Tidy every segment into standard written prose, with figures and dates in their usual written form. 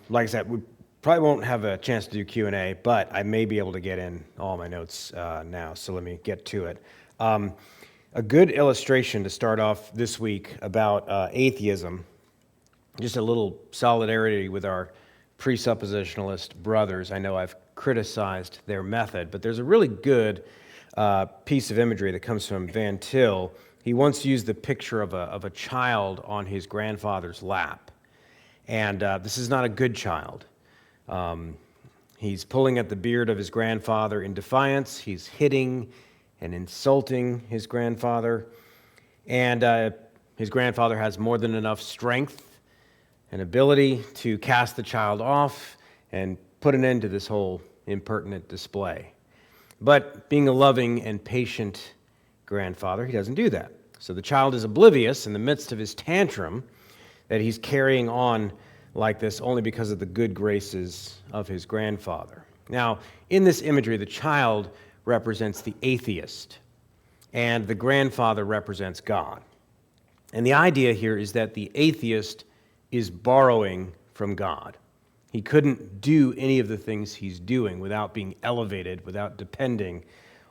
Like I said, we probably won't have a chance to do Q&A, but I may be able to get in all my notes now, so let me get to it. A good illustration to start off this week about atheism, just a little solidarity with our presuppositionalist brothers. I know I've criticized their method, but there's a really good piece of imagery that comes from Van Til. He once used the picture of a child on his grandfather's lap. And this is not a good child. He's pulling at the beard of his grandfather in defiance. He's hitting and insulting his grandfather. And his grandfather has more than enough strength and ability to cast the child off and put an end to this whole impertinent display. But being a loving and patient grandfather, he doesn't do that. So the child is oblivious in the midst of his tantrum that he's carrying on like this only because of the good graces of his grandfather. Now, in this imagery, the child represents the atheist, and the grandfather represents God. And the idea here is that the atheist is borrowing from God. He couldn't do any of the things he's doing without being elevated, without depending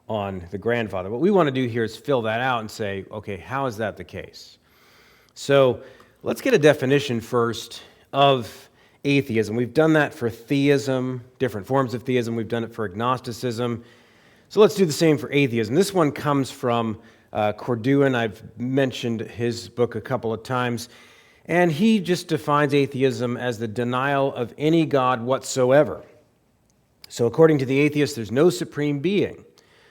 on the grandfather. What we want to do here is fill that out and say, okay, how is that the case? So let's get a definition first of atheism. We've done that for theism, different forms of theism. We've done it for agnosticism. So let's do the same for atheism. This one comes from Corduan. I've mentioned his book a couple of times. And he just defines atheism as the denial of any God whatsoever. So according to the atheist, there's no supreme being.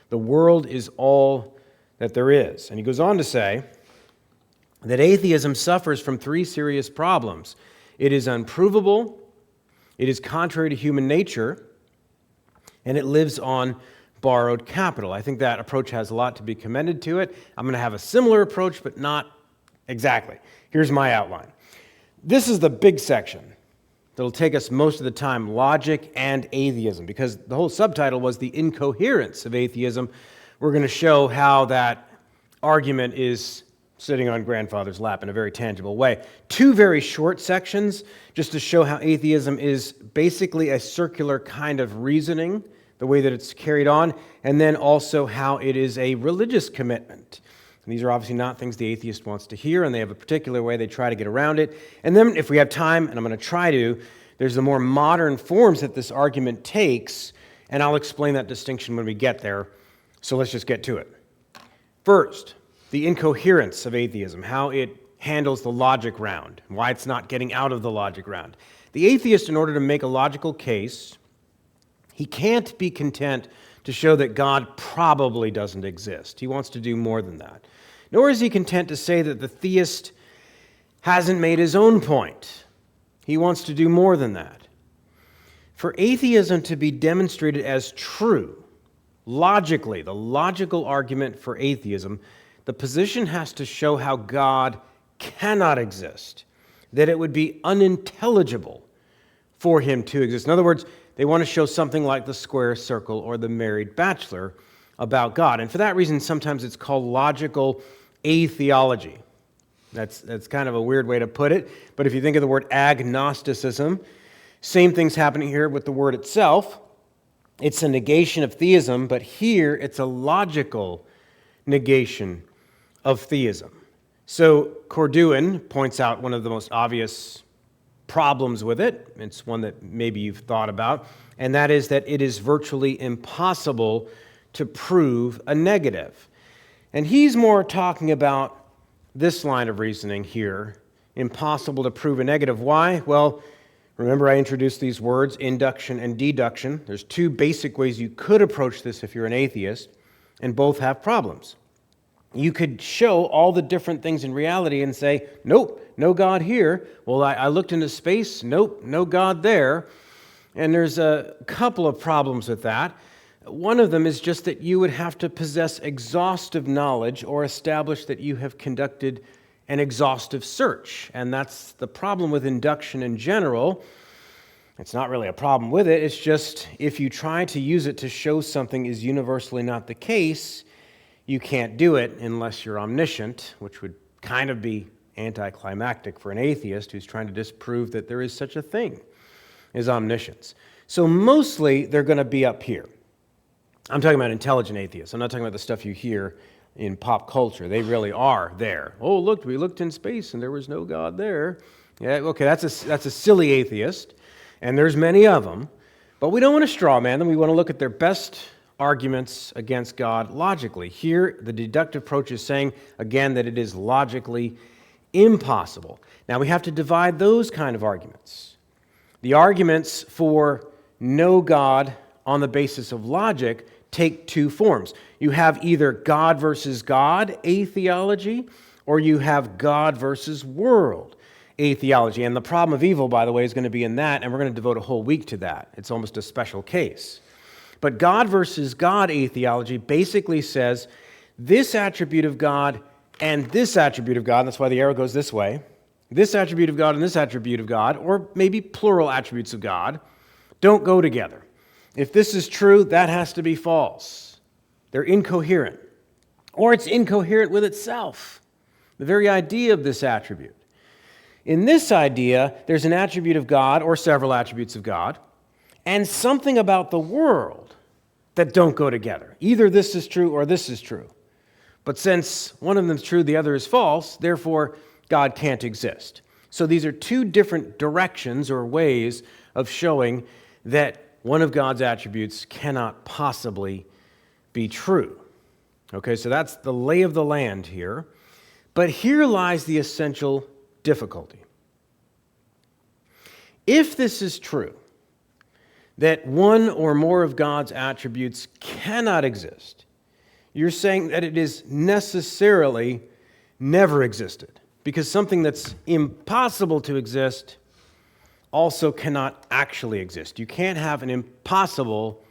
The world is all that there is. And he goes on to say that atheism suffers from three serious problems. It is unprovable, it is contrary to human nature, and it lives on borrowed capital. I think that approach has a lot to be commended to it. I'm going to have a similar approach, but not exactly. Here's my outline. This is the big section that'll take us most of the time, logic and atheism, because the whole subtitle was the incoherence of atheism. We're going to show how that argument is sitting on grandfather's lap in a very tangible way. Two very short sections just to show how atheism is basically a circular kind of reasoning, the way that it's carried on, and then also how it is a religious commitment. And these are obviously not things the atheist wants to hear, and they have a particular way they try to get around it. And then, if we have time, and I'm going to try to, there's the more modern forms that this argument takes, and I'll explain that distinction when we get there. So let's just get to it. First, the incoherence of atheism, how it handles the logic round, why it's not getting out of the logic round. The atheist, in order to make a logical case, he can't be content to show that God probably doesn't exist. He wants to do more than that. Nor is he content to say that the theist hasn't made his own point. He wants to do more than that. For atheism to be demonstrated as true, logically, the logical argument for atheism, the position has to show how God cannot exist, that it would be unintelligible for him to exist. In other words, they want to show something like the square circle or the married bachelor about God. And for that reason, sometimes it's called logical atheology. That's kind of a weird way to put it. But if you think of the word agnosticism, same thing's happening here with the word itself. It's a negation of theism, but here it's a logical negation of theism. So Corduan points out one of the most obvious problems with it. It's one that maybe you've thought about, and that is that it is virtually impossible to prove a negative. And he's more talking about this line of reasoning here, impossible to prove a negative. Why? Well, remember I introduced these words, induction and deduction. There's two basic ways you could approach this if you're an atheist, and both have problems. You could show all the different things in reality and say, nope, no God here. Well, I looked into space, nope, no God there. And there's a couple of problems with that. One of them is just that you would have to possess exhaustive knowledge or establish that you have conducted an exhaustive search. And that's the problem with induction in general. It's not really a problem with it. It's just if you try to use it to show something is universally not the case, you can't do it unless you're omniscient, which would kind of be anticlimactic for an atheist who's trying to disprove that there is such a thing. is omniscience. So mostly they're going to be up here. I'm talking about intelligent atheists. I'm not talking about the stuff you hear in pop culture. They really are there. Oh, look, we looked in space and there was no God there. Yeah, okay, that's a silly atheist, and there's many of them. But we don't want to straw man them. We want to look at their best arguments against God logically. Here, the deductive approach is saying, again, that it is logically impossible. Now, we have to divide those kind of arguments. The arguments for no God on the basis of logic take two forms. You have either God versus God, atheology, or you have God versus world, atheology. And the problem of evil, by the way, is going to be in that, and we're going to devote a whole week to that. It's almost a special case. But God versus God atheology basically says this attribute of God and this attribute of God, and that's why the arrow goes this way, this attribute of God and this attribute of God, or maybe plural attributes of God, don't go together. If this is true, that has to be false. They're incoherent. Or it's incoherent with itself, the very idea of this attribute. In this idea, there's an attribute of God or several attributes of God and something about the world that don't go together. Either this is true or this is true. But since one of them is true, the other is false, therefore God can't exist. So these are two different directions or ways of showing that one of God's attributes cannot possibly be true. Okay, so that's the lay of the land here. But here lies the essential difficulty. If this is true, that one or more of God's attributes cannot exist, you're saying that it is necessarily never existed, because something that's impossible to exist also cannot actually exist. You can't have an impossible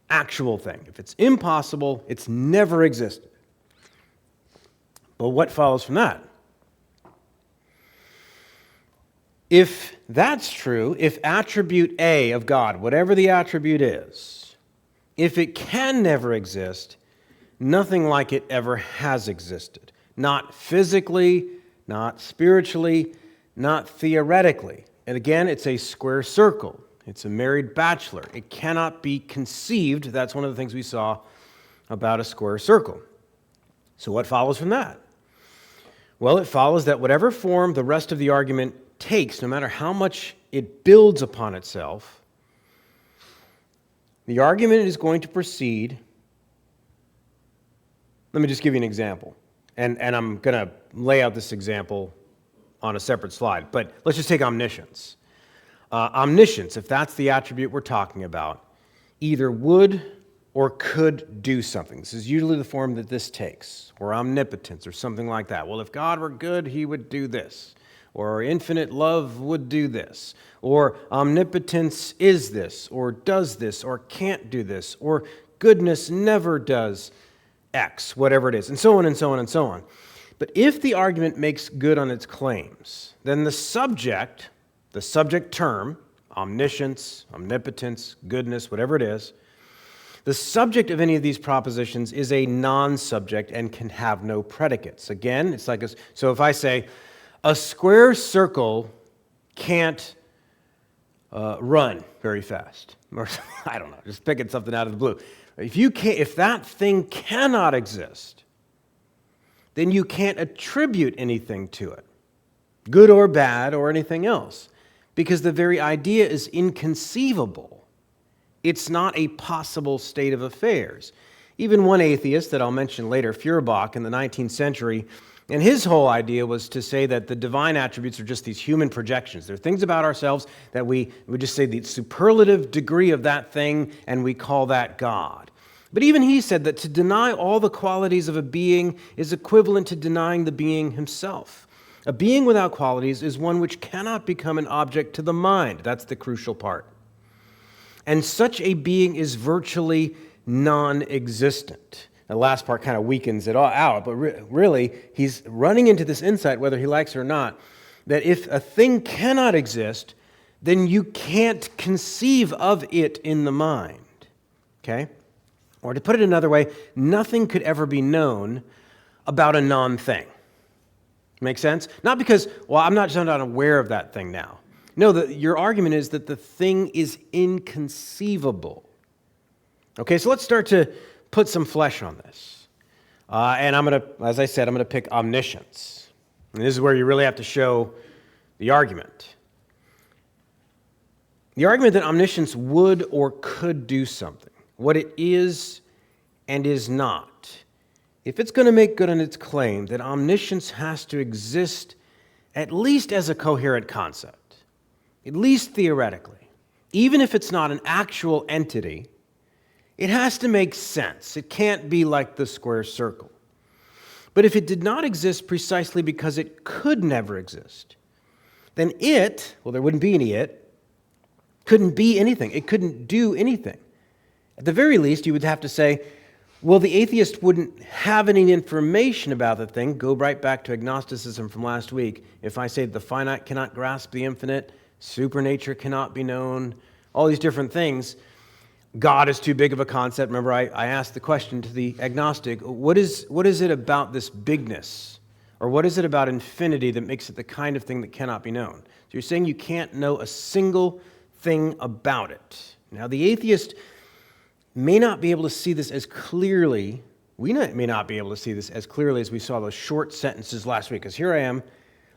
actual thing. If it's impossible, it's never existed. But what follows from that? If that's true, if attribute A of God, whatever the attribute is, if it can never exist, nothing like it ever has existed. Not physically, not spiritually, not theoretically. And again, it's a square circle. It's a married bachelor. It cannot be conceived. That's one of the things we saw about a square circle. So what follows from that? Well, it follows that whatever form the rest of the argument takes, no matter how much it builds upon itself, the argument is going to proceed. Let me just give you an example. And I'm going to lay out this example on a separate slide. But let's just take omniscience. Omniscience, if that's the attribute we're talking about, either would or could do something. This is usually the form that this takes, or omnipotence or something like that. Well, if God were good, he would do this. Or infinite love would do this. Or omnipotence is this, or does this, or can't do this, or goodness never does X, whatever it is, and so on and so on and so on. But if the argument makes good on its claims, then the subject term, omniscience, omnipotence, goodness, whatever it is, the subject of any of these propositions is a non-subject and can have no predicates. Again, it's like so if I say, a square circle can't run very fast, or I don't know, just picking something out of the blue. If that thing cannot exist, then you can't attribute anything to it, good or bad or anything else, because the very idea is inconceivable. It's not a possible state of affairs. Even one atheist that I'll mention later, Feuerbach, in the 19th century, and his whole idea was to say that the divine attributes are just these human projections. They're things about ourselves that we just say the superlative degree of that thing, and we call that God. But even he said that to deny all the qualities of a being is equivalent to denying the being himself. A being without qualities is one which cannot become an object to the mind. That's the crucial part. And such a being is virtually non-existent. The last part kind of weakens it all out, but really, he's running into this insight, whether he likes it or not, that if a thing cannot exist, then you can't conceive of it in the mind. Okay? Or to put it another way, nothing could ever be known about a non-thing. Make sense? Not because, well, I'm not aware of that thing now. No, your argument is that the thing is inconceivable. Okay, so let's start to put some flesh on this. And I'm going to, as I said, I'm going to pick omniscience. And this is where you really have to show the argument. The argument that omniscience would or could do something, what it is and is not. If it's going to make good on its claim that omniscience has to exist at least as a coherent concept, at least theoretically, even if it's not an actual entity, it has to make sense. It can't be like the square circle. But if it did not exist precisely because it could never exist, then there wouldn't be any couldn't be anything. It couldn't do anything. At the very least, you would have to say, well, the atheist wouldn't have any information about the thing. Go right back to agnosticism from last week. If I say the finite cannot grasp the infinite, supernature cannot be known, all these different things, God is too big of a concept. Remember, I asked the question to the agnostic, what is it about this bigness? Or what is it about infinity that makes it the kind of thing that cannot be known? So you're saying you can't know a single thing about it. Now, the atheist may not be able to see this as clearly, may not be able to see this as clearly as we saw those short sentences last week, because here I am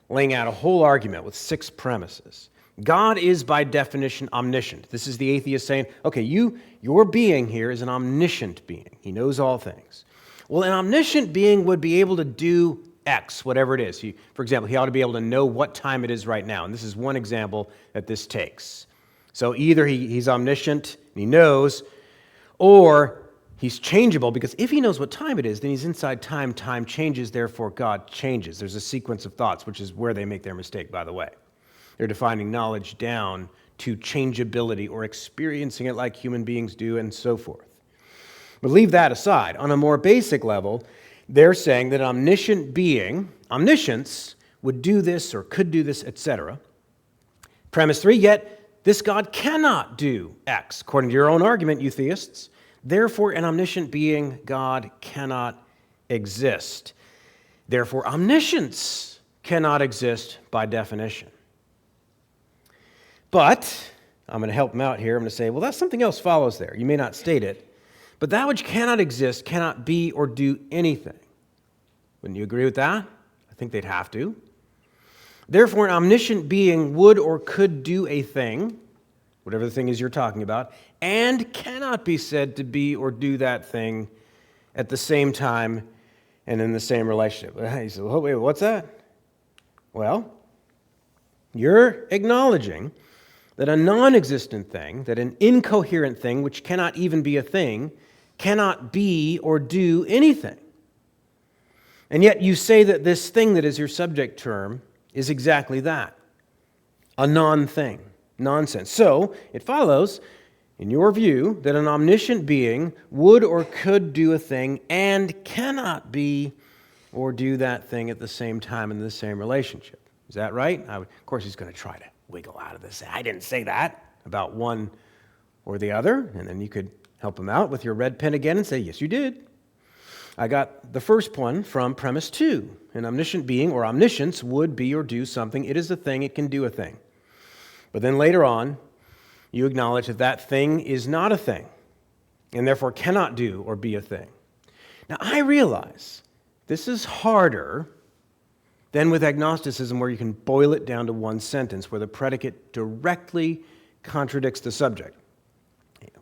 laying out a whole argument with 6 premises. God is by definition omniscient. This is the atheist saying, okay, your being here is an omniscient being. He knows all things. Well, an omniscient being would be able to do X, whatever it is. For example, he ought to be able to know what time it is right now. And this is one example that this takes. So either he's omniscient and he knows, or he's changeable, because if he knows what time it is, then he's inside time. Time changes, therefore God changes. There's a sequence of thoughts, which is where they make their mistake, by the way. They're defining knowledge down to changeability or experiencing it like human beings do and so forth. But leave that aside. On a more basic level, they're saying that an omniscient being, omniscience, would do this or could do this, etc. Premise 3, yet this God cannot do X. According to your own argument, you theists, therefore an omniscient being, God, cannot exist. Therefore, omniscience cannot exist by definition. But I'm going to help them out here. I'm going to say, well, that's something else follows there. You may not state it, but that which cannot exist cannot be or do anything. Wouldn't you agree with that? I think they'd have to. Therefore, an omniscient being would or could do a thing, whatever the thing is you're talking about, and cannot be said to be or do that thing at the same time and in the same relationship. He said, well, wait, what's that? Well, you're acknowledging that a non-existent thing, that an incoherent thing, which cannot even be a thing, cannot be or do anything. And yet you say that this thing that is your subject term is exactly that, a non-thing, nonsense. So it follows, in your view, that an omniscient being would or could do a thing and cannot be or do that thing at the same time in the same relationship. Is that right? Of course, he's going to try to wiggle out of this. I didn't say that about one or the other. And then you could help him out with your red pen again and say, yes, you did. I got the first one from premise 2. An omniscient being or omniscience would be or do something. It is a thing. It can do a thing. But then later on, you acknowledge that that thing is not a thing and therefore cannot do or be a thing. Now, I realize this is harder than with agnosticism, where you can boil it down to one sentence, where the predicate directly contradicts the subject.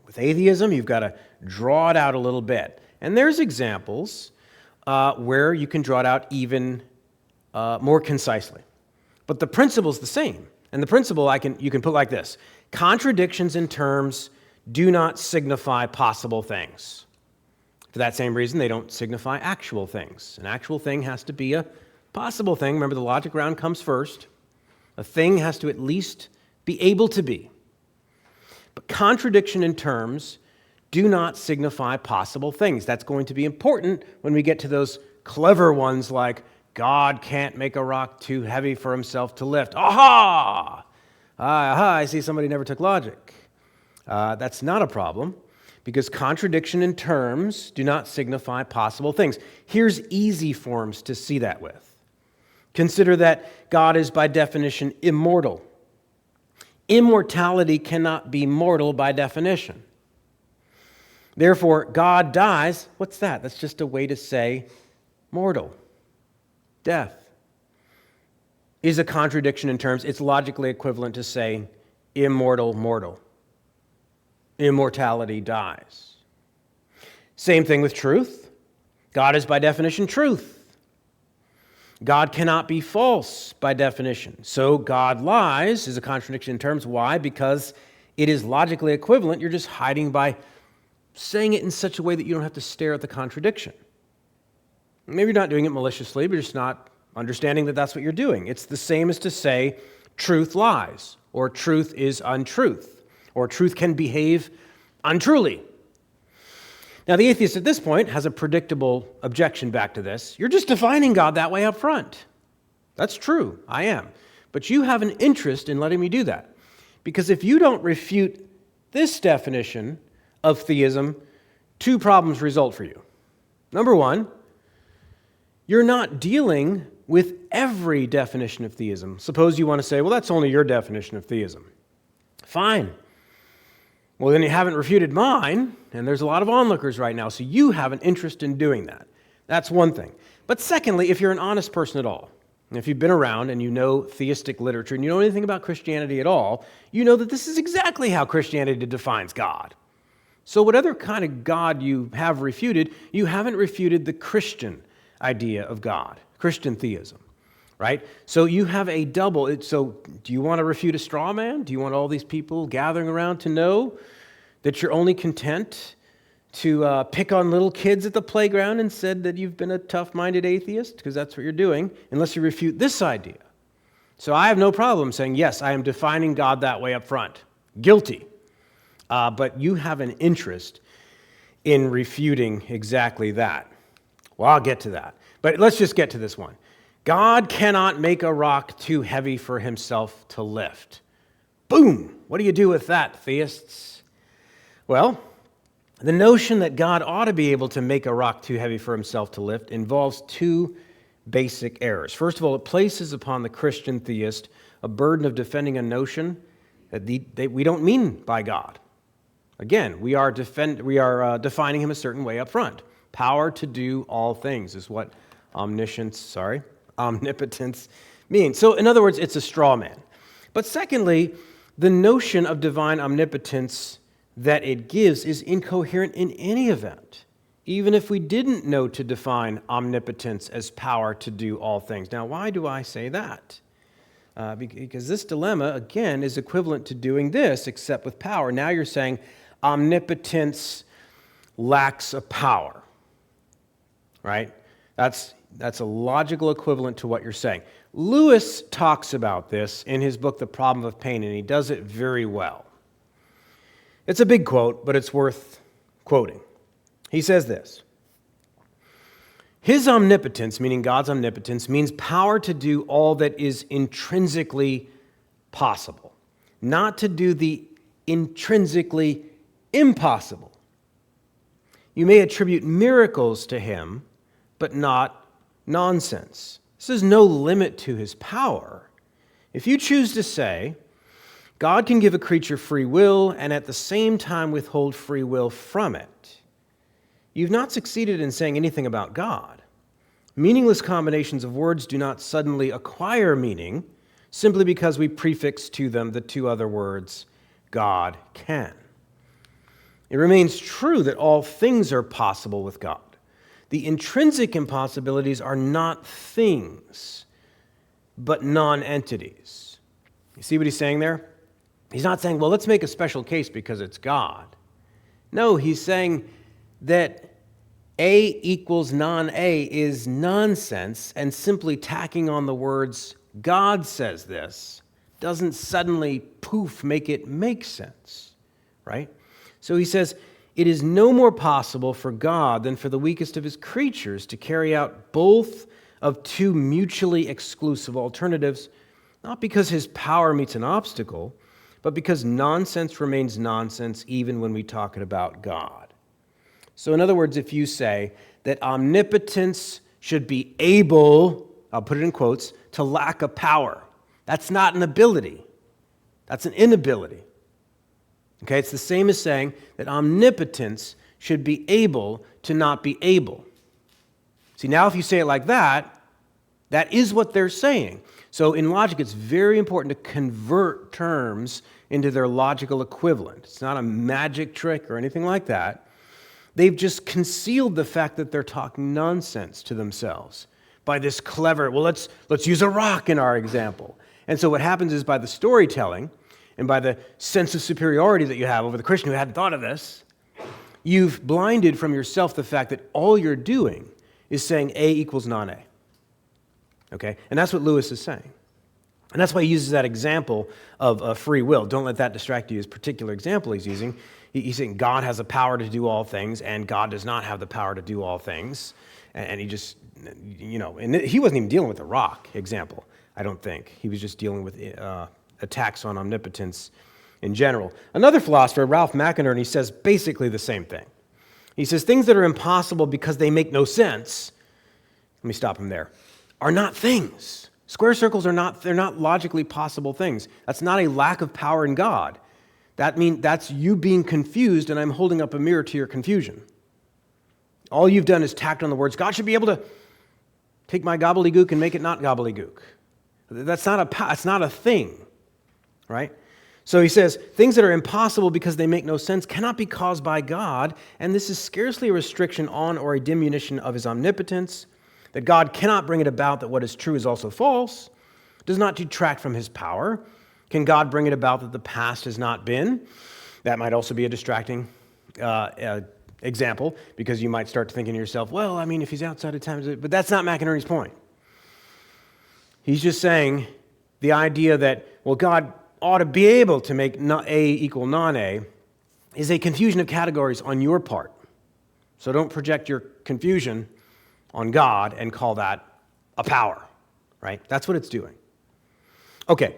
With atheism, you've got to draw it out a little bit. And there's examples where you can draw it out even more concisely. But the principle's the same. And the principle you can put like this. Contradictions in terms do not signify possible things. For that same reason, they don't signify actual things. An actual thing has to be a possible thing. Remember, the logic round comes first. A thing has to at least be able to be. But contradiction in terms do not signify possible things. That's going to be important when we get to those clever ones like, God can't make a rock too heavy for himself to lift. Aha! Aha, I see somebody never took logic. That's not a problem, because contradiction in terms do not signify possible things. Here's easy forms to see that with. Consider that God is by definition immortal. Immortality cannot be mortal by definition. Therefore, God dies. What's that? That's just a way to say mortal. Death is a contradiction in terms. It's logically equivalent to saying immortal, mortal. Immortality dies. Same thing with truth. God is by definition truth. God cannot be false by definition. So God lies is a contradiction in terms. Why? Because it is logically equivalent. You're just hiding by saying it in such a way that you don't have to stare at the contradiction. Maybe you're not doing it maliciously, but you're just not understanding that that's what you're doing. It's the same as to say truth lies, or truth is untruth, or truth can behave untruly. Now, the atheist at this point has a predictable objection back to this. You're just defining God that way up front. That's true, I am. But you have an interest in letting me do that. Because if you don't refute this definition of theism, two problems result for you. Number one, you're not dealing with every definition of theism. Suppose you want to say, well, that's only your definition of theism. Fine. Well, then you haven't refuted mine, and there's a lot of onlookers right now, so you have an interest in doing that. That's one thing. But secondly, if you're an honest person at all, and if you've been around and you know theistic literature and you know anything about Christianity at all, you know that this is exactly how Christianity defines God. So whatever kind of God you have refuted, you haven't refuted the Christian idea of God, Christian theism, right? So you have a double. So do you want to refute a straw man? Do you want all these people gathering around to know that you're only content to pick on little kids at the playground and said that you've been a tough-minded atheist? Because that's what you're doing, unless you refute this idea. So I have no problem saying, yes, I am defining God that way up front. Guilty. But you have an interest in refuting exactly that. Well, I'll get to that. But let's just get to this one. God cannot make a rock too heavy for himself to lift. Boom! What do you do with that, theists? Well, the notion that God ought to be able to make a rock too heavy for himself to lift involves two basic errors. First of all, it places upon the Christian theist a burden of defending a notion that we don't mean by God. Again, we are defining him a certain way up front. Power to do all things is what omnipotence means. So, in other words, it's a straw man. But secondly, the notion of divine omnipotence that it gives is incoherent in any event, even if we didn't know to define omnipotence as power to do all things. Now, why do I say that? Because this dilemma, again, is equivalent to doing this, except with power. Now you're saying omnipotence lacks a power, right? That's a logical equivalent to what you're saying. Lewis talks about this in his book, The Problem of Pain, and he does it very well. It's a big quote, but it's worth quoting. He says this: his omnipotence, meaning God's omnipotence, means power to do all that is intrinsically possible, not to do the intrinsically impossible. You may attribute miracles to him, but not nonsense. This is no limit to his power. If you choose to say, God can give a creature free will and at the same time withhold free will from it, you've not succeeded in saying anything about God. Meaningless combinations of words do not suddenly acquire meaning simply because we prefix to them the two other words, God can. It remains true that all things are possible with God. The intrinsic impossibilities are not things, but non-entities. You see what he's saying there? He's not saying, well, let's make a special case because it's God. No, he's saying that A equals non-A is nonsense, and simply tacking on the words, God says this, doesn't suddenly, poof, make it make sense, right? So he says, it is no more possible for God than for the weakest of his creatures to carry out both of two mutually exclusive alternatives, not because his power meets an obstacle, but because nonsense remains nonsense even when we talk about God. So in other words, if you say that omnipotence should be able, I'll put it in quotes, to lack a power, that's not an ability. That's an inability. Okay, it's the same as saying that omnipotence should be able to not be able. See, now if you say it like that, that is what they're saying. So in logic, it's very important to convert terms into their logical equivalent. It's not a magic trick or anything like that. They've just concealed the fact that they're talking nonsense to themselves by this clever, well, let's use a rock in our example. And so what happens is by the storytelling and by the sense of superiority that you have over the Christian who hadn't thought of this, you've blinded from yourself the fact that all you're doing is saying A equals non-A. Okay? And that's what Lewis is saying. And that's why he uses that example of free will. Don't let that distract you, his particular example he's using. He's saying God has the power to do all things, and God does not have the power to do all things. And he just, and he wasn't even dealing with the rock example, I don't think. He was just dealing with attacks on omnipotence in general. Another philosopher, Ralph McInerney, says basically the same thing. He says things that are impossible because they make no sense, let me stop him there, are not things. Square circles they're not logically possible things. That's not a lack of power in God. That's you being confused, and I'm holding up a mirror to your confusion. All you've done is tacked on the words, God should be able to take my gobbledygook and make it not gobbledygook. It's not a thing, right? So he says, things that are impossible because they make no sense cannot be caused by God, and this is scarcely a restriction on or a diminution of his omnipotence, that God cannot bring it about that what is true is also false, does not detract from his power. Can God bring it about that the past has not been? That might also be a distracting example, because you might start thinking to yourself, well, if he's outside of time, but that's not McInerney's point. He's just saying the idea that, well, God ought to be able to make A equal non-A is a confusion of categories on your part. So don't project your confusion on God and call that a power, right? That's what it's doing. Okay,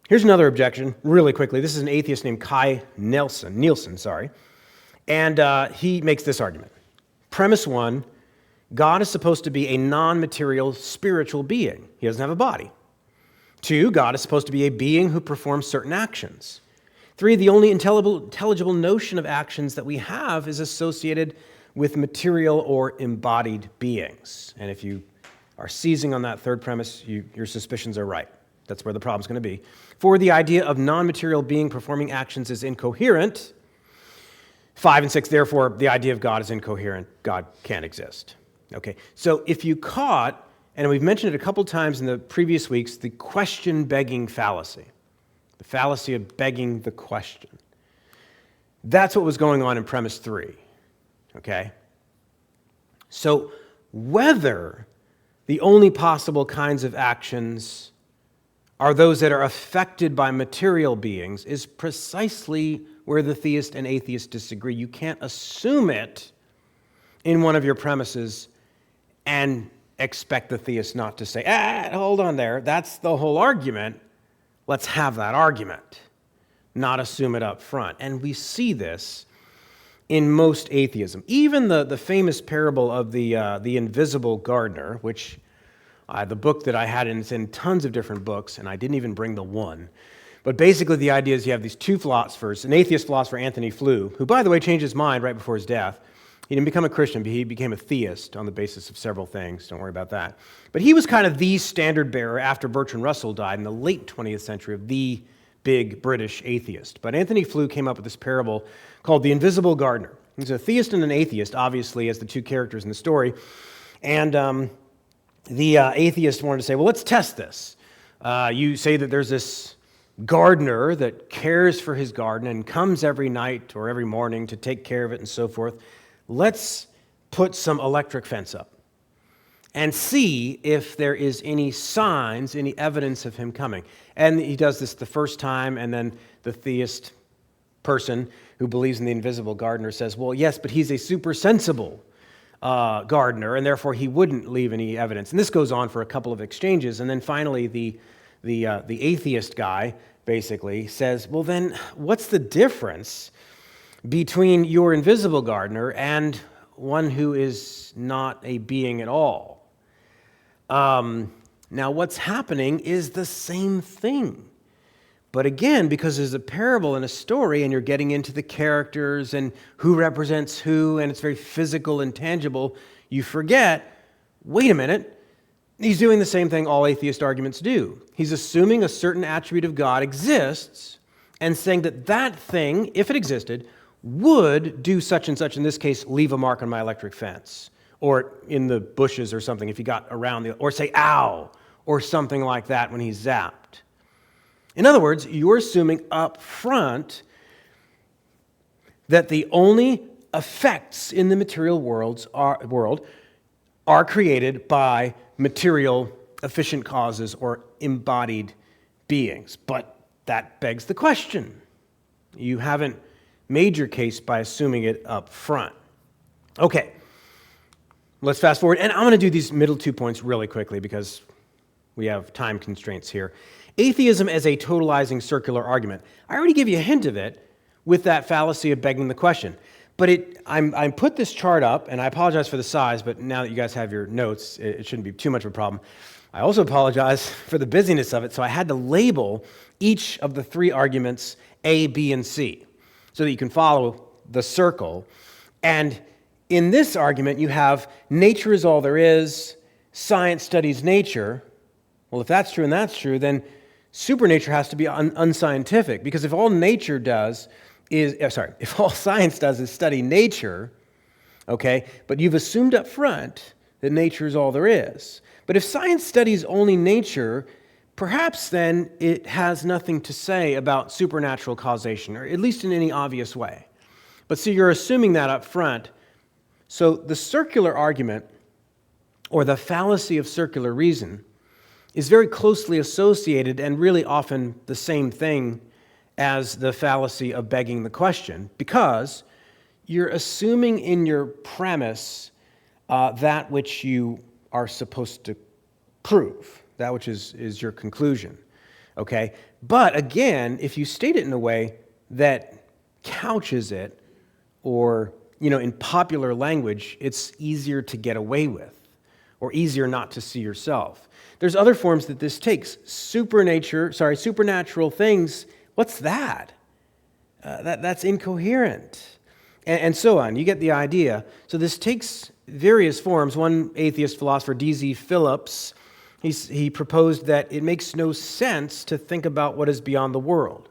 here's another objection, really quickly. This is an atheist named Kai Nielsen, and he makes this argument. Premise one, God is supposed to be a non-material spiritual being. He doesn't have a body. 2, God is supposed to be a being who performs certain actions. 3, the only intelligible notion of actions that we have is associated with material or embodied beings. And if you are seizing on that third premise, your suspicions are right. That's where the problem's going to be. 4, the idea of non-material being performing actions is incoherent. 5 and 6, therefore, the idea of God is incoherent. God can't exist. Okay, so if you caught, and we've mentioned it a couple times in the previous weeks, the question-begging fallacy, the fallacy of begging the question. That's what was going on in premise 3, okay? So whether the only possible kinds of actions are those that are affected by material beings is precisely where the theist and atheist disagree. You can't assume it in one of your premises and expect the theist not to say, hold on there, that's the whole argument. Let's have that argument, not assume it up front. And we see this in most atheism. Even the famous parable of the invisible gardener, which the book that I had, and it's in tons of different books, and I didn't even bring the one. But basically the idea is you have these two philosophers, an atheist philosopher, Anthony Flew, who, by the way, changed his mind right before his death. He didn't become a Christian, but he became a theist on the basis of several things. Don't worry about that. But he was kind of the standard bearer after Bertrand Russell died in the late 20th century of the big British atheist. But Anthony Flew came up with this parable called The Invisible Gardener. He's a theist and an atheist, obviously, as the two characters in the story. And the atheist wanted to say, well, let's test this. You say that there's this gardener that cares for his garden and comes every night or every morning to take care of it and so forth. Let's put some electric fence up and see if there is any signs, any evidence of him coming. And he does this the first time, and then the theist person who believes in the invisible gardener says, well, yes, but he's a super sensible gardener, and therefore he wouldn't leave any evidence. And this goes on for a couple of exchanges, and then finally the atheist guy basically says, well, then what's the difference between your invisible gardener and one who is not a being at all? Now, what's happening is the same thing. But again, because there's a parable and a story, and you're getting into the characters and who represents who, and it's very physical and tangible, you forget, wait a minute, he's doing the same thing all atheist arguments do. He's assuming a certain attribute of God exists and saying that that thing, if it existed, would do such and such, in this case, leave a mark on my electric fence, or in the bushes or something if he got around or say, ow, or something like that when he's zapped. In other words, you're assuming up front that the only effects in the material world are created by material efficient causes or embodied beings. But that begs the question. You haven't made your case by assuming it up front. Okay, let's fast forward. And I'm going to do these middle 2 points really quickly because we have time constraints here. Atheism as a totalizing circular argument. I already gave you a hint of it with that fallacy of begging the question. But I put this chart up, and I apologize for the size, but now that you guys have your notes, it shouldn't be too much of a problem. I also apologize for the busyness of it, so I had to label each of the 3 arguments A, B, and C so that you can follow the circle. And in this argument, you have nature is all there is, science studies nature. Well, if that's true and that's true, then supernature has to be unscientific, because if all nature does is, if all science does is study nature, okay, but you've assumed up front that nature is all there is. But if science studies only nature, perhaps then it has nothing to say about supernatural causation, or at least in any obvious way. But see, you're assuming that up front. So the circular argument, or the fallacy of circular reason, is very closely associated and really often the same thing as the fallacy of begging the question, because you're assuming in your premise that which you are supposed to prove, that which is your conclusion, okay? But again, if you state it in a way that couches it, or, in popular language, it's easier to get away with, or easier not to see yourself. There's other forms that this takes. Supernatural things, what's that? That's incoherent. And so on. You get the idea. So this takes various forms. One atheist philosopher, D.Z. Phillips, he proposed that it makes no sense to think about what is beyond the world.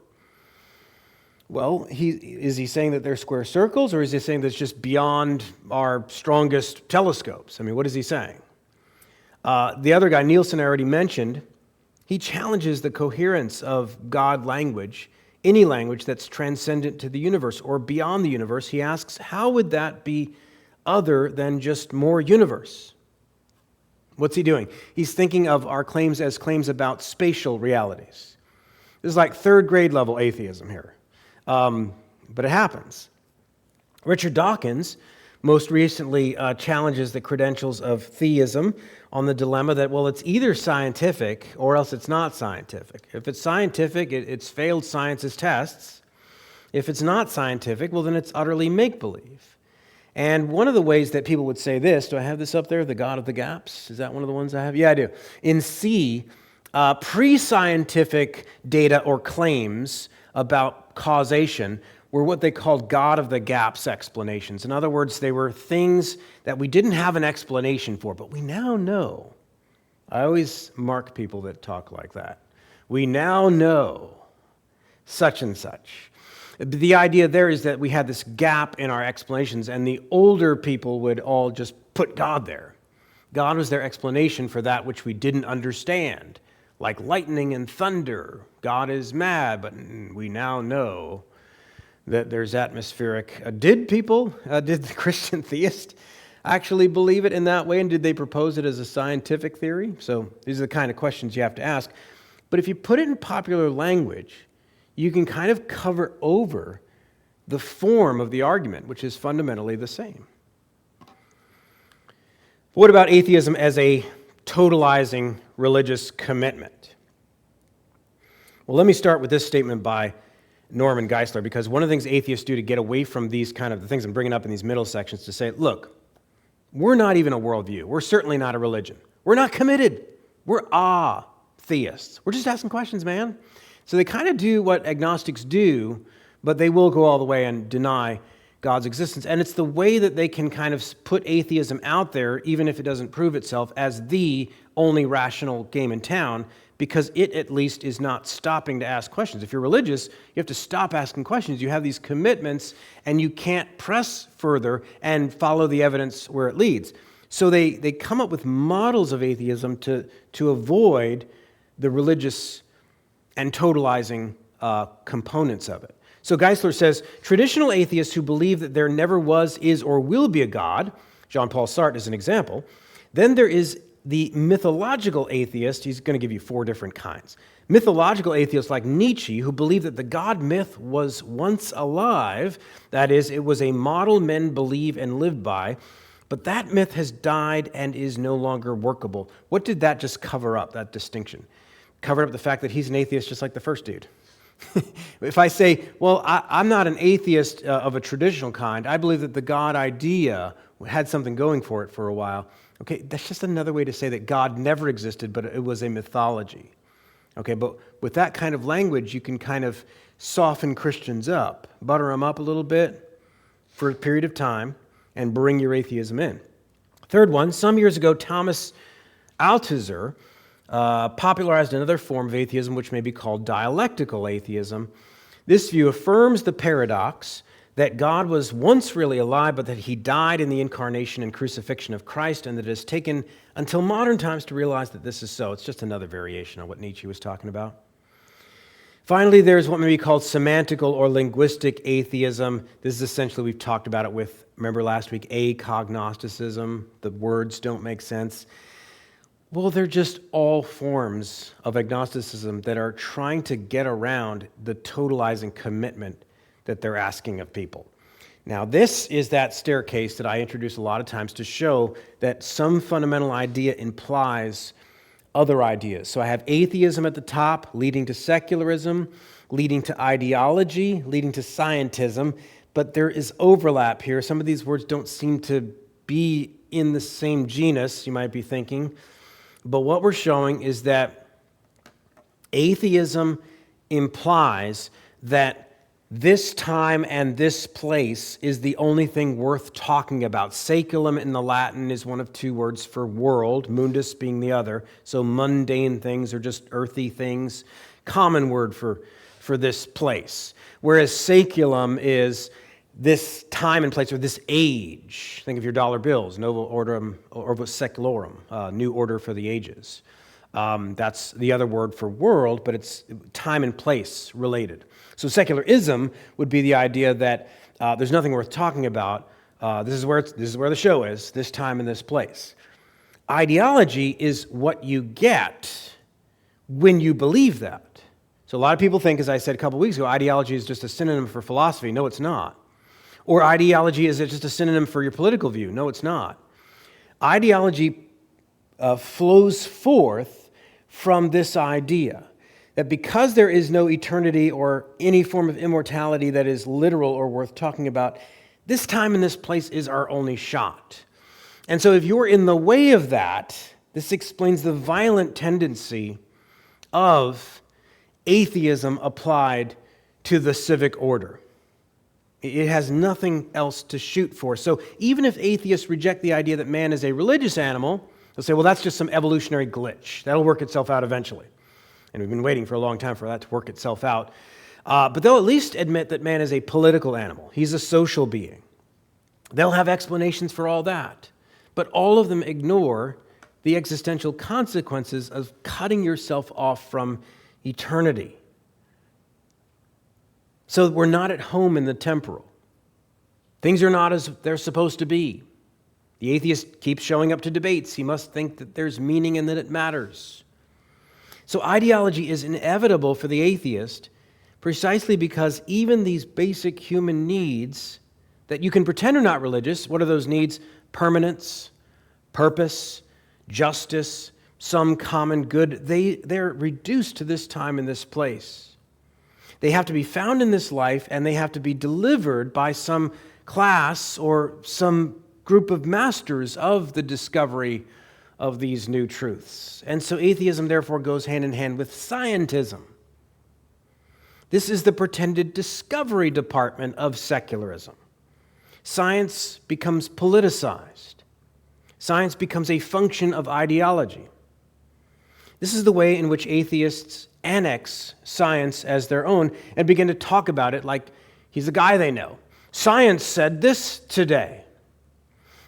Well, is he saying that they're square circles, or is he saying that it's just beyond our strongest telescopes? I mean, what is he saying? The other guy, Nielsen, I already mentioned, he challenges the coherence of God language, any language that's transcendent to the universe or beyond the universe. He asks, how would that be other than just more universe? What's he doing? He's thinking of our claims as claims about spatial realities. This is like third grade level atheism here. But it happens. Richard Dawkins most recently challenges the credentials of theism on the dilemma that, well, it's either scientific or else it's not scientific. If it's scientific, it's failed science's tests. If it's not scientific, well, then it's utterly make-believe. And one of the ways that people would say this, do I have this up there, the God of the Gaps? Is that one of the ones I have? Yeah, I do. In C, pre-scientific data or claims about causation were what they called God of the Gaps explanations. In other words, they were things that we didn't have an explanation for, but we now know. I always mark people that talk like that. We now know such and such. The idea there is that we had this gap in our explanations, and the older people would all just put God there. God was their explanation for that which we didn't understand, like lightning and thunder. God is mad, but we now know that there's atmospheric. Did the Christian theist actually believe it in that way, and did they propose it as a scientific theory? So these are the kind of questions you have to ask. But if you put it in popular language, you can kind of cover over the form of the argument, which is fundamentally the same. What about atheism as a totalizing religious commitment? Well, let me start with this statement by Norman Geisler, because one of the things atheists do to get away from these kind of the things I'm bringing up in these middle sections to say, look, we're not even a worldview. We're certainly not a religion. We're not committed. We're theists. We're just asking questions, man. So they kind of do what agnostics do, but they will go all the way and deny God's existence. And it's the way that they can kind of put atheism out there, even if it doesn't prove itself, as the only rational game in town, because it at least is not stopping to ask questions. If you're religious, you have to stop asking questions. You have these commitments, and you can't press further and follow the evidence where it leads. So they come up with models of atheism to avoid the religious and totalizing components of it. So Geisler says, traditional atheists who believe that there never was, is, or will be a God, Jean-Paul Sartre is an example. Then there is the mythological atheist. He's going to give you 4 different kinds. Mythological atheists like Nietzsche, who believe that the God myth was once alive, that is, it was a model men believe and live by, but that myth has died and is no longer workable. What did that just cover up, that distinction? Covered up the fact that he's an atheist just like the first dude. If I say, well, I'm not an atheist of a traditional kind, I believe that the God idea had something going for it for a while. Okay, that's just another way to say that God never existed, but it was a mythology. Okay, but with that kind of language, you can kind of soften Christians up, butter them up a little bit for a period of time, and bring your atheism in. Third one, some years ago, Thomas Althusser popularized another form of atheism, which may be called dialectical atheism. This view affirms the paradox that God was once really alive, but that he died in the incarnation and crucifixion of Christ, and that it has taken until modern times to realize that this is so. It's just another variation on what Nietzsche was talking about. Finally, there's what may be called semantical or linguistic atheism. This is essentially, we've talked about it with, remember last week, acognosticism. The words don't make sense. Well, they're just all forms of agnosticism that are trying to get around the totalizing commitment that they're asking of people. Now, this is that staircase that I introduce a lot of times to show that some fundamental idea implies other ideas. So I have atheism at the top, leading to secularism, leading to ideology, leading to scientism, but there is overlap here. Some of these words don't seem to be in the same genus, you might be thinking. But what we're showing is that atheism implies that this time and this place is the only thing worth talking about. Saeculum in the Latin is one of 2 words for world, mundus being the other. So mundane things are just earthy things. Common word for this place. Whereas saeculum is this time and place, or this age. Think of your dollar bills, novo orderum orbis secularum, new order for the ages. That's the other word for world, but it's time and place related. So secularism would be the idea that there's nothing worth talking about. This is where the show is, this time and this place. Ideology is what you get when you believe that. So a lot of people think, as I said a couple weeks ago, ideology is just a synonym for philosophy. No, it's not. Or ideology is just a synonym for your political view. No, it's not. Ideology flows forth from this idea that because there is no eternity or any form of immortality that is literal or worth talking about, this time and this place is our only shot. And so if you're in the way of that, this explains the violent tendency of atheism applied to the civic order. It has nothing else to shoot for. So even if atheists reject the idea that man is a religious animal, they'll say, well, that's just some evolutionary glitch. That'll work itself out eventually. And we've been waiting for a long time for that to work itself out. But they'll at least admit that man is a political animal. He's a social being. They'll have explanations for all that. But all of them ignore the existential consequences of cutting yourself off from eternity. So we're not at home in the temporal. Things are not as they're supposed to be. The atheist keeps showing up to debates. He must think that there's meaning and that it matters. So ideology is inevitable for the atheist precisely because even these basic human needs that you can pretend are not religious, what are those needs? Permanence, purpose, justice, some common good. They're reduced to this time and this place. They have to be found in this life, and they have to be delivered by some class or some group of masters of the discovery of these new truths. And so atheism, therefore, goes hand in hand with scientism. This is the pretended discovery department of secularism. Science becomes politicized. Science becomes a function of ideology. This is the way in which atheists annex science as their own and begin to talk about it like he's a guy they know. Science said this today.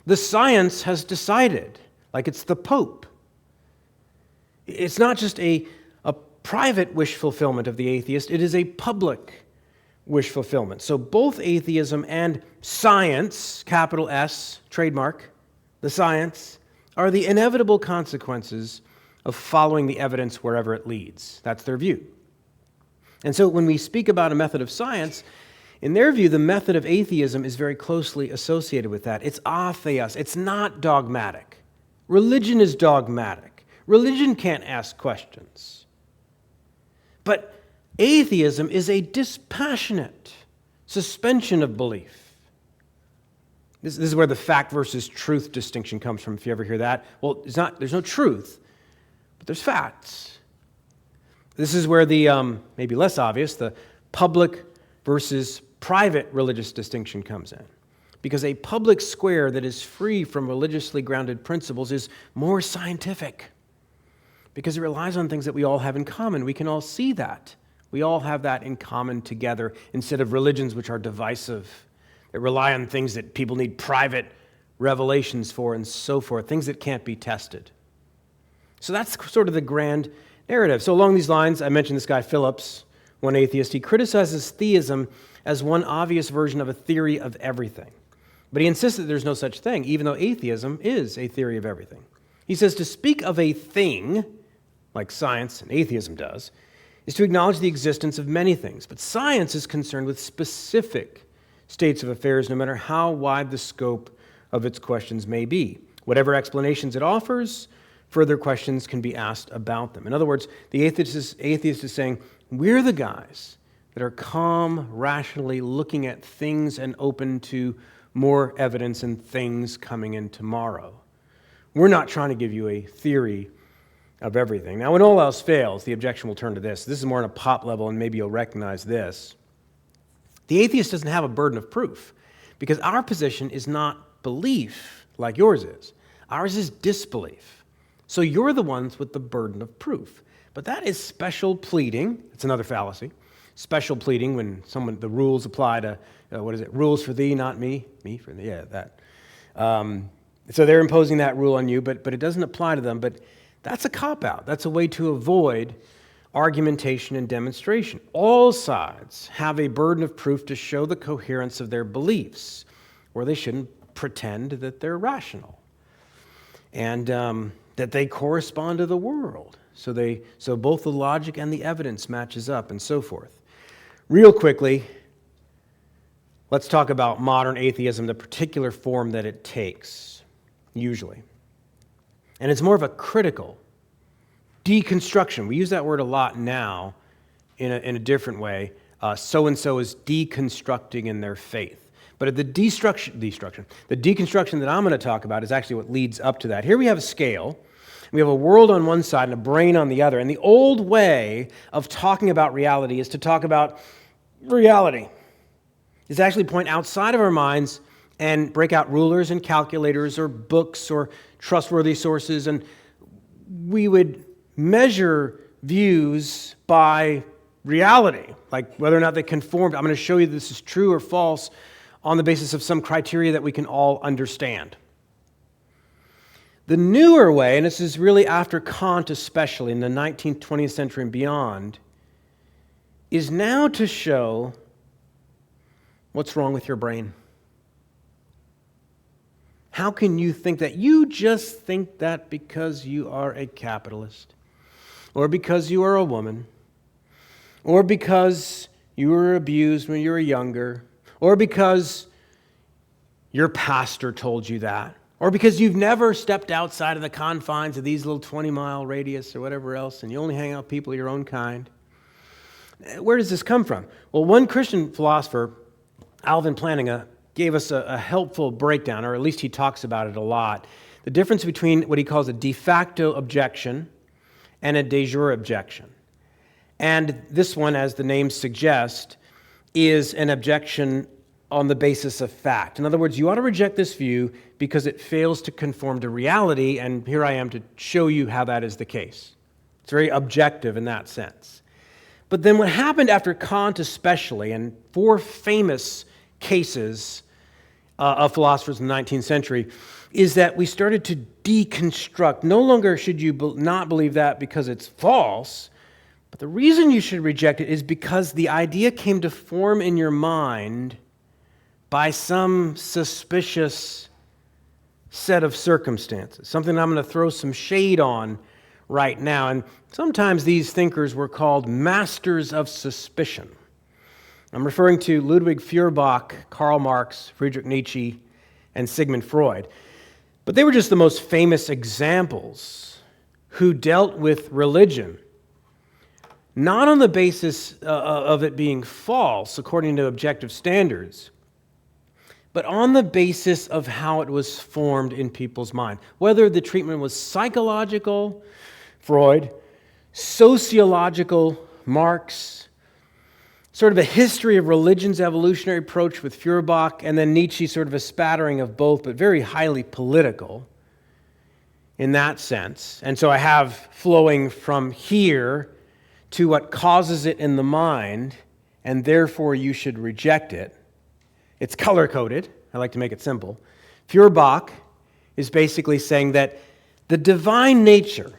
The science has decided, like it's the Pope. It's not just a private wish fulfillment of the atheist, it is a public wish fulfillment. So both atheism and science, capital S, trademark, the science, are the inevitable consequences of following the evidence wherever it leads. That's their view. And so when we speak about a method of science, in their view, the method of atheism is very closely associated with that. It's atheos. It's not dogmatic. Religion is dogmatic. Religion can't ask questions. But atheism is a dispassionate suspension of belief. This is where the fact versus truth distinction comes from, if you ever hear that. Well, there's no truth, but there's facts. This is where the, maybe less obvious, the public versus private religious distinction comes in. Because a public square that is free from religiously grounded principles is more scientific. Because it relies on things that we all have in common. We can all see that. We all have that in common together instead of religions which are divisive, that rely on things that people need private revelations for and so forth, things that can't be tested. So that's sort of the grand narrative. So along these lines, I mentioned this guy Phillips, one atheist. He criticizes theism as one obvious version of a theory of everything. But he insists that there's no such thing, even though atheism is a theory of everything. He says to speak of a thing, like science and atheism does, is to acknowledge the existence of many things. But science is concerned with specific states of affairs, no matter how wide the scope of its questions may be. Whatever explanations it offers, further questions can be asked about them. In other words, the atheist is saying, we're the guys that are calm, rationally looking at things and open to more evidence and things coming in tomorrow. We're not trying to give you a theory of everything. Now, when all else fails, the objection will turn to this. This is more on a pop level, and maybe you'll recognize this. The atheist doesn't have a burden of proof because our position is not belief like yours is. Ours is disbelief. So you're the ones with the burden of proof. But that is special pleading. It's another fallacy. Special pleading when the rules apply to, rules for thee, not me. Me for thee, yeah, that. So they're imposing that rule on you, but it doesn't apply to them. But that's a cop-out. That's a way to avoid argumentation and demonstration. All sides have a burden of proof to show the coherence of their beliefs, or they shouldn't pretend that they're rational and that they correspond to the world. So both the logic and the evidence matches up and so forth. Real quickly, let's talk about modern atheism, the particular form that it takes, usually. And it's more of a critical deconstruction. We use that word a lot now in a different way. So-and-so is deconstructing in their faith. But the deconstruction that I'm going to talk about is actually what leads up to that. Here we have a scale. We have a world on one side and a brain on the other. And the old way of talking about reality is to talk about reality. Is to actually point outside of our minds and break out rulers and calculators or books or trustworthy sources. And we would measure views by reality, like whether or not they conform. I'm going to show you this is true or false on the basis of some criteria that we can all understand. The newer way, and this is really after Kant especially, in the 19th, 20th century and beyond, is now to show what's wrong with your brain. How can you think that? You just think that because you are a capitalist, or because you are a woman, or because you were abused when you were younger, or because your pastor told you that, or because you've never stepped outside of the confines of these little 20-mile radius or whatever else, and you only hang out with people of your own kind. Where does this come from? Well, one Christian philosopher, Alvin Plantinga, gave us a helpful breakdown, or at least he talks about it a lot, the difference between what he calls a de facto objection and a de jure objection. And this one, as the name suggests, is an objection on the basis of fact. In other words, you ought to reject this view because it fails to conform to reality, and here I am to show you how that is the case. It's very objective in that sense. But then what happened after Kant especially, and four famous cases of philosophers in the 19th century, is that we started to deconstruct. No longer should you not believe that because it's false, but the reason you should reject it is because the idea came to form in your mind by some suspicious set of circumstances, something I'm going to throw some shade on right now. And sometimes these thinkers were called masters of suspicion. I'm referring to Ludwig Feuerbach, Karl Marx, Friedrich Nietzsche, and Sigmund Freud. But they were just the most famous examples who dealt with religion, not on the basis of it being false according to objective standards, but on the basis of how it was formed in people's mind. Whether the treatment was psychological, Freud, sociological, Marx, sort of a history of religion's evolutionary approach with Feuerbach, and then Nietzsche, sort of a spattering of both, but very highly political in that sense. And so I have flowing from here to what causes it in the mind, and therefore you should reject it. It's color-coded. I like to make it simple. Feuerbach is basically saying that the divine nature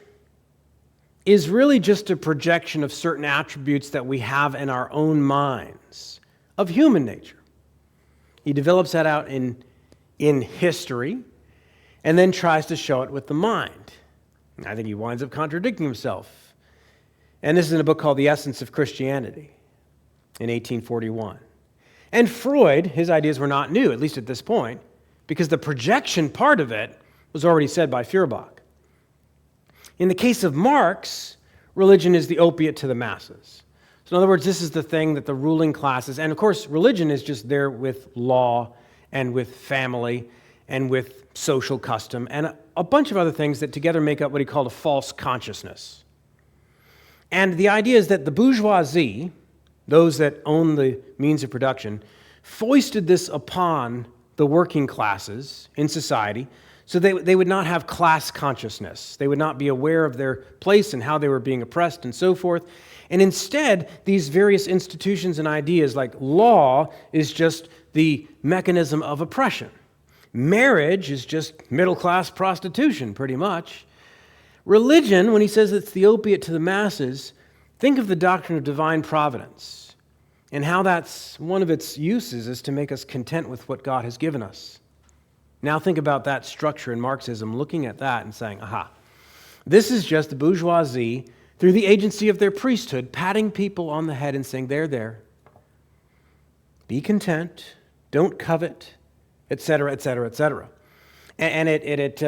is really just a projection of certain attributes that we have in our own minds of human nature. He develops that out in history and then tries to show it with the mind. I think he winds up contradicting himself. And this is in a book called The Essence of Christianity in 1841. And Freud, his ideas were not new, at least at this point, because the projection part of it was already said by Feuerbach. In the case of Marx, religion is the opiate to the masses. So in other words, this is the thing that the ruling classes, and of course religion is just there with law and with family and with social custom and a bunch of other things that together make up what he called a false consciousness. And the idea is that the bourgeoisie, those that own the means of production, foisted this upon the working classes in society so they would not have class consciousness. They would not be aware of their place and how they were being oppressed and so forth. And instead, these various institutions and ideas like law is just the mechanism of oppression. Marriage is just middle-class prostitution, pretty much. Religion, when he says it's the opiate to the masses, think of the doctrine of divine providence and how that's one of its uses is to make us content with what God has given us. Now think about that structure in Marxism, looking at that and saying, aha, this is just the bourgeoisie through the agency of their priesthood, patting people on the head and saying, there. Be content, don't covet, etc., etc., etc. And it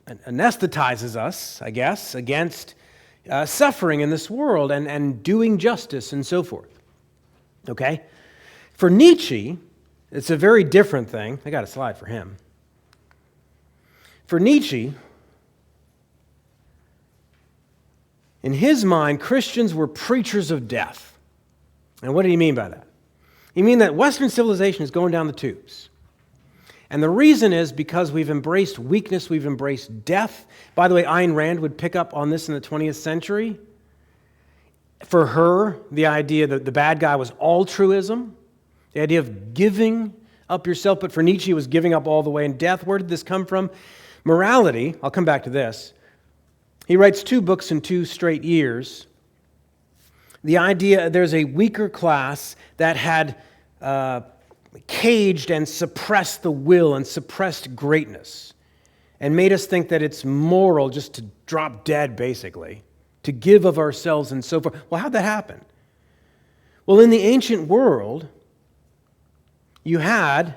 anesthetizes us, I guess, against suffering in this world and doing justice and so forth. Okay? For Nietzsche, it's a very different thing. I got a slide for him. For Nietzsche, in his mind, Christians were preachers of death. And what did he mean by that? He mean that Western civilization is going down the tubes. And the reason is because we've embraced weakness, we've embraced death. By the way, Ayn Rand would pick up on this in the 20th century. For her, the idea that the bad guy was altruism, the idea of giving up yourself, but for Nietzsche it was giving up all the way in death. Where did this come from? Morality, I'll come back to this. He writes 2 books in 2 straight years. The idea there's a weaker class that had caged and suppressed the will and suppressed greatness and made us think that it's moral just to drop dead, basically, to give of ourselves and so forth. Well, how'd that happen? Well, in the ancient world, you had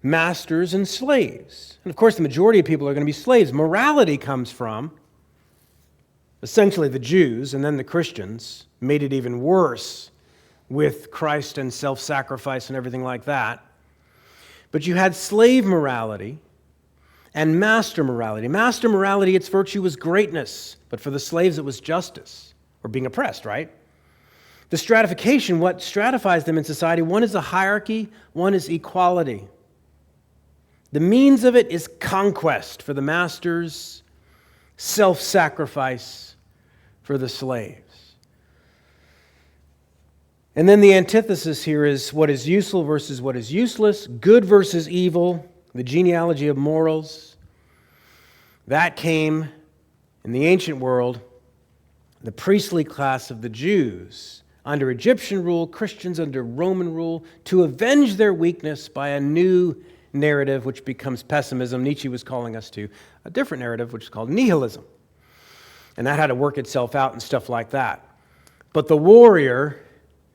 masters and slaves. And of course, the majority of people are going to be slaves. Morality comes from essentially the Jews, and then the Christians made it even worse with Christ and self-sacrifice and everything like that. But you had slave morality and master morality. Master morality, its virtue was greatness, but for the slaves it was justice. or being oppressed, right? The stratification, what stratifies them in society, one is a hierarchy, one is equality. The means of it is conquest for the masters, self-sacrifice for the slaves. And then the antithesis here is what is useful versus what is useless, good versus evil, the genealogy of morals. That came in the ancient world, the priestly class of the Jews, under Egyptian rule, Christians under Roman rule, to avenge their weakness by a new narrative which becomes pessimism. Nietzsche was calling us to a different narrative which is called nihilism. And that had to work itself out and stuff like that. But the warrior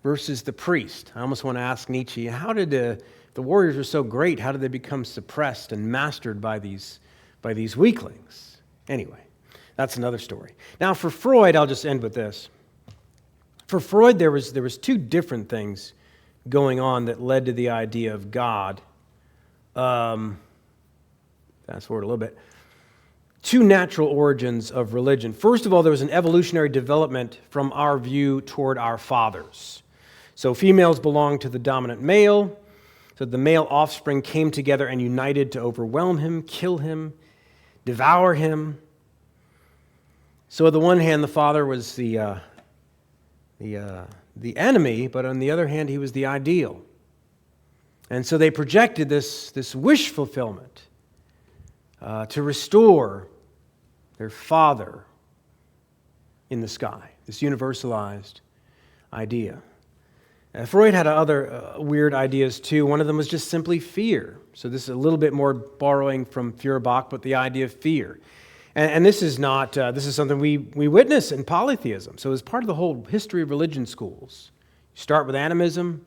versus the priest. I almost want to ask Nietzsche, how did the warriors were so great, how did they become suppressed and mastered by these weaklings? Anyway, that's another story. Now for Freud, I'll just end with this. For Freud, there was two different things going on that led to the idea of God. Fast forward a little bit. Two natural origins of religion. First of all, there was an evolutionary development from our view toward our fathers. So females belonged to the dominant male. So the male offspring came together and united to overwhelm him, kill him, devour him. So on the one hand, the father was the enemy, but on the other hand, he was the ideal. And so they projected this wish fulfillment to restore their father in the sky, this universalized idea. Freud had other weird ideas too. One of them was just simply fear. So this is a little bit more borrowing from Feuerbach, but the idea of fear. And this is not, this is something we witness in polytheism. So as part of the whole history of religion schools, you start with animism,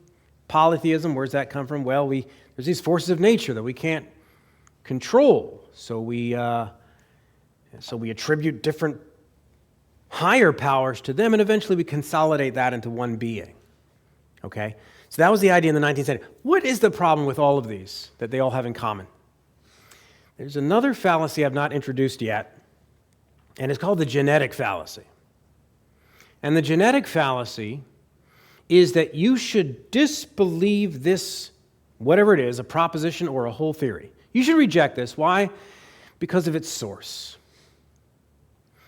polytheism. Where does that come from? Well, there's these forces of nature that we can't control. So we attribute different higher powers to them, and eventually we consolidate that into one being. Okay? So that was the idea in the 19th century. What is the problem with all of these that they all have in common? There's another fallacy I've not introduced yet, and it's called the genetic fallacy. And the genetic fallacy is that you should disbelieve this, whatever it is, a proposition or a whole theory. You should reject this. Why? Because of its source.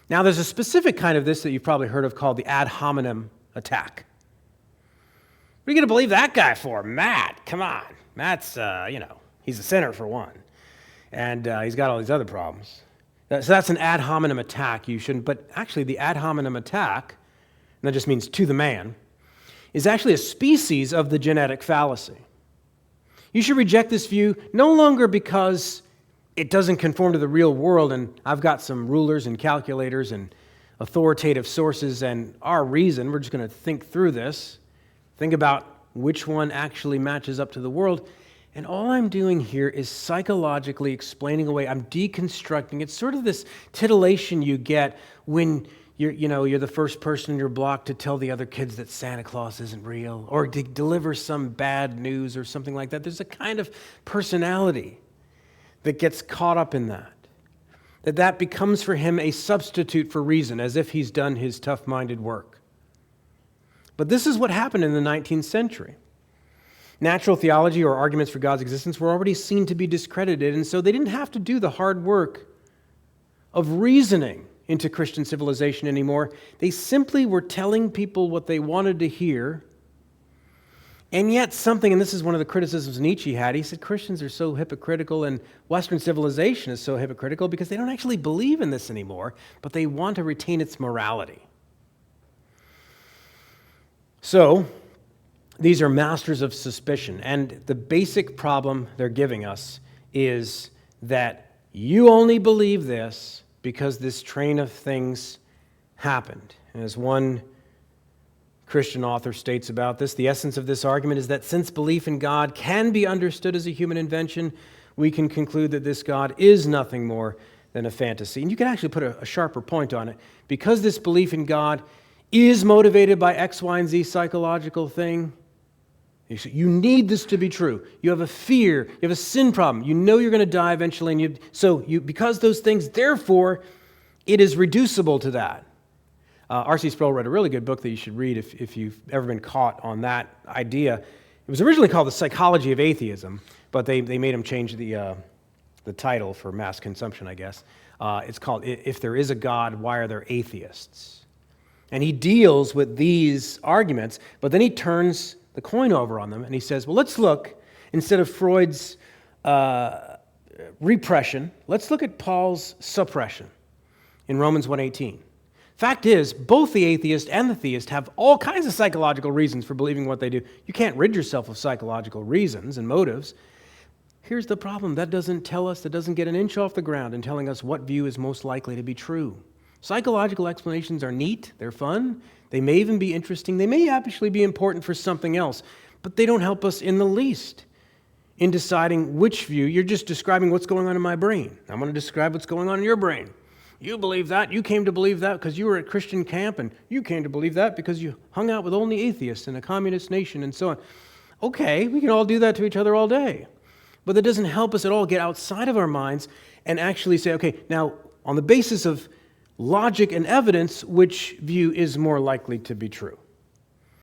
Now, there's a specific kind of this that you've probably heard of called the ad hominem attack. What are you going to believe that guy for? Matt, come on. Matt's, he's a sinner for one. And he's got all these other problems. So that's an ad hominem attack. You shouldn't, but actually the ad hominem attack, and that just means to the man, is actually a species of the genetic fallacy. You should reject this view no longer because it doesn't conform to the real world, and I've got some rulers and calculators and authoritative sources and our reason. We're just going to think through this, think about which one actually matches up to the world. And all I'm doing here is psychologically explaining away. I'm deconstructing. It's sort of this titillation you get when you're the first person in your block to tell the other kids that Santa Claus isn't real, or to deliver some bad news or something like that. There's a kind of personality that gets caught up in that becomes for him a substitute for reason, as if he's done his tough-minded work. But this is what happened in the 19th century. Natural theology or arguments for God's existence were already seen to be discredited, and so they didn't have to do the hard work of reasoning into Christian civilization anymore. They simply were telling people what they wanted to hear, and yet something, and this is one of the criticisms Nietzsche had, he said Christians are so hypocritical and Western civilization is so hypocritical because they don't actually believe in this anymore, but they want to retain its morality. So, these are masters of suspicion, and the basic problem they're giving us is that you only believe this because this train of things happened. And as one Christian author states about this, the essence of this argument is that since belief in God can be understood as a human invention, we can conclude that this God is nothing more than a fantasy. And you can actually put a sharper point on it. Because this belief in God is motivated by X, Y, and Z psychological thing, you need this to be true. You have a fear. You have a sin problem. You know you're going to die eventually. And because those things, therefore, it is reducible to that. R.C. Sproul wrote a really good book that you should read if you've ever been caught on that idea. It was originally called The Psychology of Atheism, but they made him change the title for mass consumption, I guess. It's called If There Is a God, Why Are There Atheists? And he deals with these arguments, but then he turns the coin over on them, and he says, well, let's look, instead of Freud's repression, let's look at Paul's suppression in Romans 1:18. Fact is, both the atheist and the theist have all kinds of psychological reasons for believing what they do. You can't rid yourself of psychological reasons and motives. Here's the problem. That doesn't get an inch off the ground in telling us what view is most likely to be true. Psychological explanations are neat, they're fun, they may even be interesting, they may actually be important for something else, but they don't help us in the least in deciding which view. You're just describing what's going on in my brain. I'm going to describe what's going on in your brain. You believe that, you came to believe that because you were at Christian camp, and you came to believe that because you hung out with only atheists in a communist nation and so on. Okay, we can all do that to each other all day. But that doesn't help us at all get outside of our minds and actually say, okay, now on the basis of logic and evidence, which view is more likely to be true?